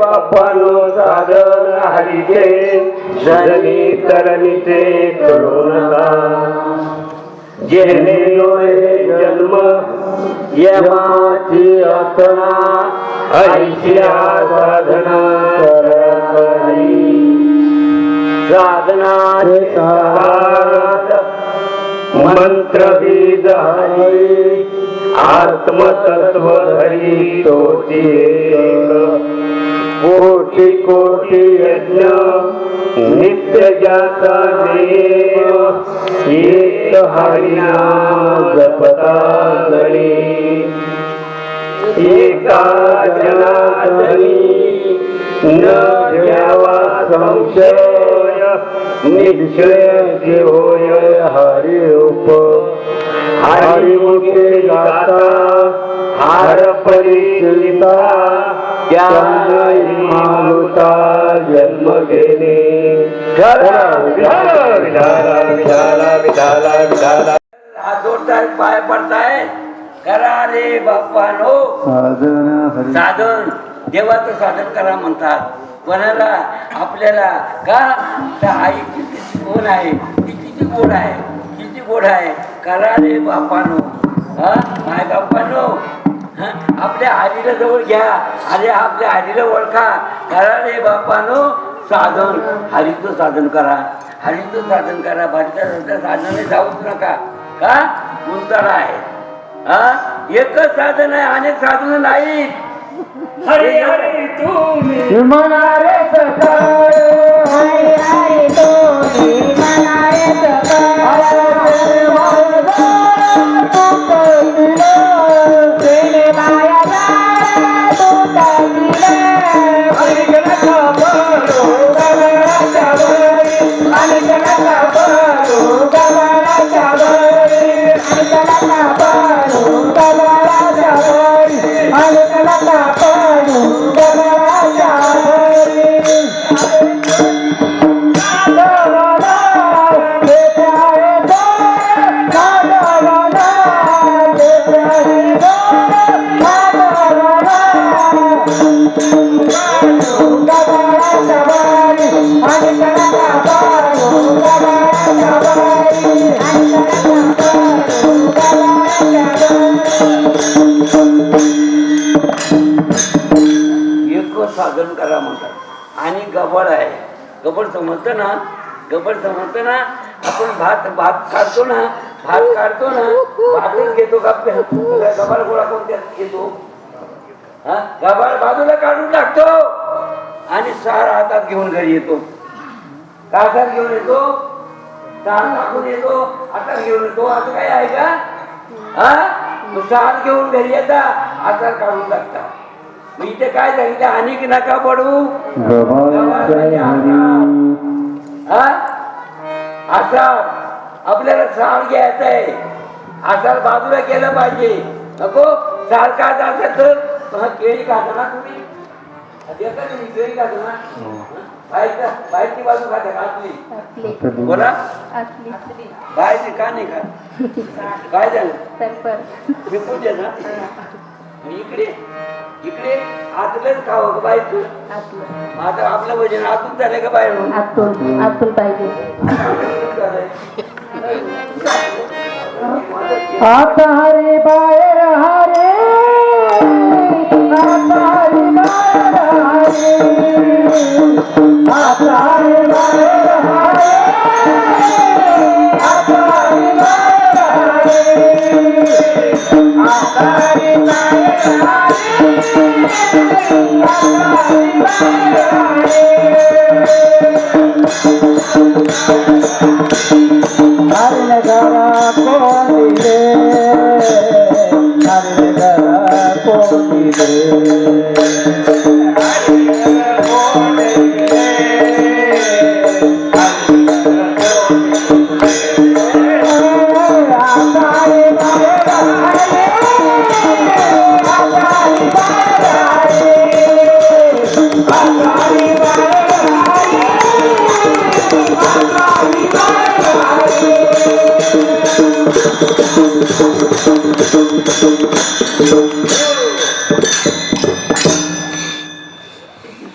बापानो साधन हरीचे धरणी तरणीचे करू नका जेणे होय जन्म यमाची असना ऐशिया साधना करत साधनाचे सारात मंत्र बीज हरी आत्मतत्व हरी तोची एक कोटी कोटी यज्ञ नित्य जाता देव एक हरिनाम जपता गणी एका जनार्दनी न घ्यावा संशय निश्चय होय हरि रूप हरिमुखे गाता हार परिचिता ज्ञान मागुता जन्म घेणे हात जोडताय पाय पडताय करा रे बाप्पानो साधन देवाचं साधन करा म्हणतात कोणाला आपल्याला का तर आई किती गोड आहे ती किती गोड आहे किती गोड आहे करा रे बाप्पानो हा माय बाप्पानो आपल्या हरीला जवळ घ्या अरे आपल्या हरीला ओळखा करा रे बाप्पानो साधन हरीचं साधन करा हरीचं साधन करा भारताच्या साधनाने जाऊच नका का गुंताळा आहे हा एकच साधन आहे अनेक साधन नाही हरी हरी तुम्ही मनारे सकाळ हरी हरी तुम्ही मनारे सकाळ साधन करा म्हणतात आणि गबड आहे गबड समजतं ना गबड समजतं ना आपण भात काढतो ना भातच घेतो का गबाळ गोळा कोणत्या घेतो हा गबाळ बाजूला काढून टाकतो आणि सार हातात घेऊन घरी येतो हातात घेऊन येतो सार टाकून येतो हातात घेऊन येतो असं काही आहे का हा सार घेऊन घरी येता हातात काढून टाकता इथे काय सांगितलं आणि की नका पडू असा आपल्याला सार घ्यायचा आहे असा बाजूला केलं पाहिजे नको सार काय असेल तर केळी खाता ना तुम्ही केळी खातो ना बाहेरची बाजू खाते आतली बोला बाहेरची का नाही खात काय झालं विकून दे ना इकडे इकडे आतलंच खावं का बाहेरचं आता आपलं वजन आतून झालंय का बाहेरून आतून पाहिजे आता हरे बाहेर हरे आता हरे बाहेर हरे आता हरे बाहेर हरे आता हरे बाहेर हरे आता हरे बाहेर हरे नगरा कोण दिले हरे नगरा कोण दिले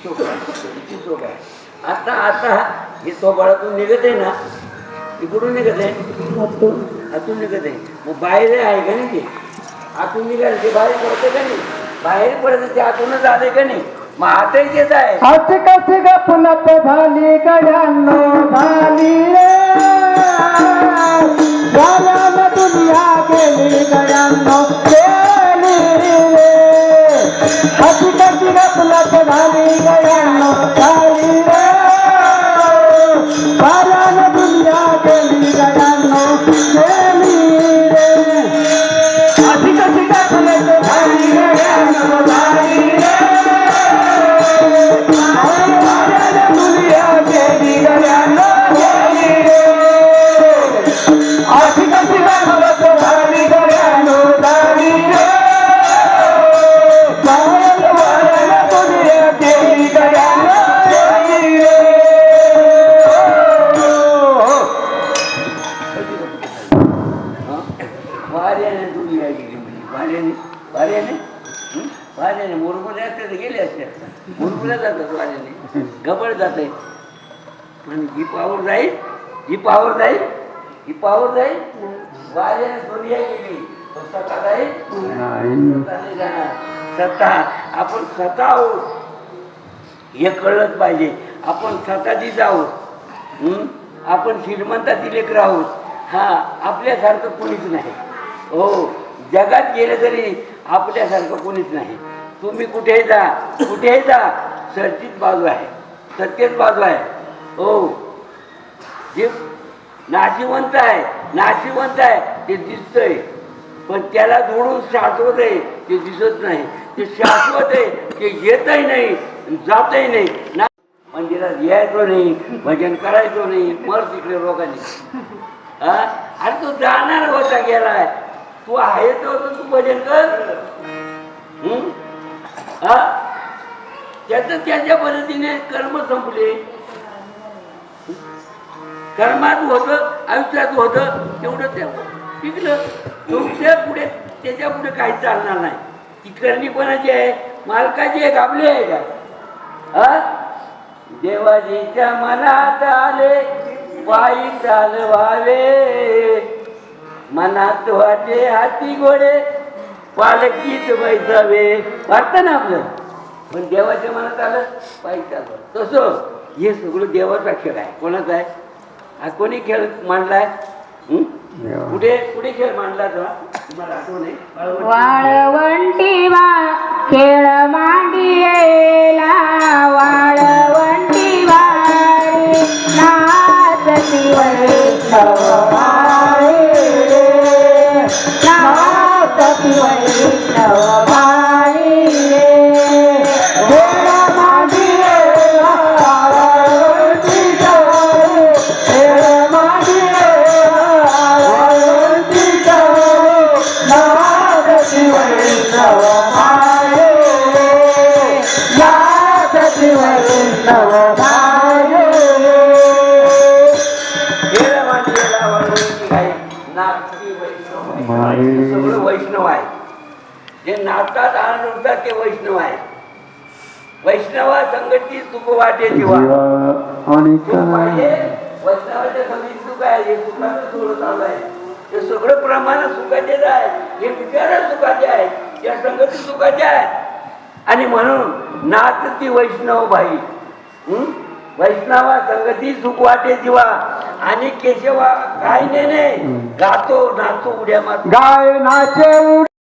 किती शोक आहे. आता आता हे सोबाळातून निघत आहे ना, इकडून निघत आहे, आतून निघत आहे. मग बाहेर आहे का नाही ते, आतून निघाल ते बाहेर पडतं का नाही, बाहेर पडत ते आतूनच आले का नाही, मग आताही तेच आहे. असे कसे गपलत झाली गड्यांनो झाली रे, झाल्यानं दुनिया गेली गड्यांनो गेली रे. अशी कशी गपलत झाली गड्यांनो झाली रे, झाल्यानं दुनिया गेली गड्यांनो गेली रे. अशी कशी गपलत झाली गड्यांनो झाली रे, वाऱ्याने दुनिया गेली म्हणजे वाऱ्याने मुरमुरे असते तर गेले असते, मुरमुऱ्या जातात वाऱ्याने, गबळ जात आहे. आणि जी पावर जाईल वाऱ्याने दुनिया गेली, पण सत्ता जाईल सत्ता नाही जाणार. सत्ता आपण स्वतः आहोत हे कळलंच पाहिजे. आपण स्वतःचीच आहोत. आपण श्रीमंताची लेकरं आहोत. हा, आपल्यासारखं कोणीच नाही. हो, जगात गेले तरी आपल्यासारखं कोणीच नाही. तुम्ही कुठेही जा सत्याचीच बाजू आहे, सत्यच बाजू आहे. हो, जे नाशिवंत आहे ते दिसतंय, पण त्याला जोडून शाश्वत आहे ते दिसत नाही. ते शाश्वत आहे ते येतही नाही जातही नाही. मंदिरात यायचो नाही, भजन करायचो नाही, मर तिकडे लोकांनी. अरे तू जाणार होता गेलाय, तू आहे तो तू भजन कर. त्याच्या पद्धतीने कर्म संपले. कर्मात होतं, आयुष्यात होतं तेवढं टिकलं. तुमच्या पुढे त्याच्या पुढे काही चालणार नाही. ती करणी कोणाची आहे? मालकाची आहे, आपली आहे का? देवाजीच्या मनात आले पायी चालवावे, मनात वाटे हाती घोडे पालखीत बैसावे. वाटतं ना आपलं, पण देवाच्या मनात आलं पायी चालवा. तसं हे सगळं देवाचा खेळ आहे. कोणाचा आहे? हा कोणी खेळ मांडलाय? कुठे खेळ मांडला तेव्हा तुम्हाला आठवण आहे? वाळवंटी खेळ मांडियेला, वाळवंटी वारी नाचती वैष्णव माई रे, नाचती वैष्णव माई रे. खेळ मांडियेला वाळवंटी वारी, खेळ मांडियेला वाळवंटी वारी, नाचती वैष्णव माई रे, नाचती वैष्णव माई रे. खेळ मांडलेला वाळवंटी आहे, नाचती वैष्णव आहे. सगळं वैष्णव आहे. जे नाचतात आनंद उठतात ते वैष्णव आहे. वैष्णवा संगती सुख वाटे जीवा. सुख पाहिजे, वैष्णवाच्या संगतीत सुख आहे. हे सुखाचं सोडं चालू आहे. हे सगळं प्रमाण सुखाचेच आहे. हे विचार सुखाचे आहे, या संगती सुखाचे आहे. आणि म्हणून नाचती वैष्णव बाई. वैष्णवा संगती सुख वाटे जीवा. आणि केशवा काय नेने गातो नाचो उड्या मारतो. गाय नाचे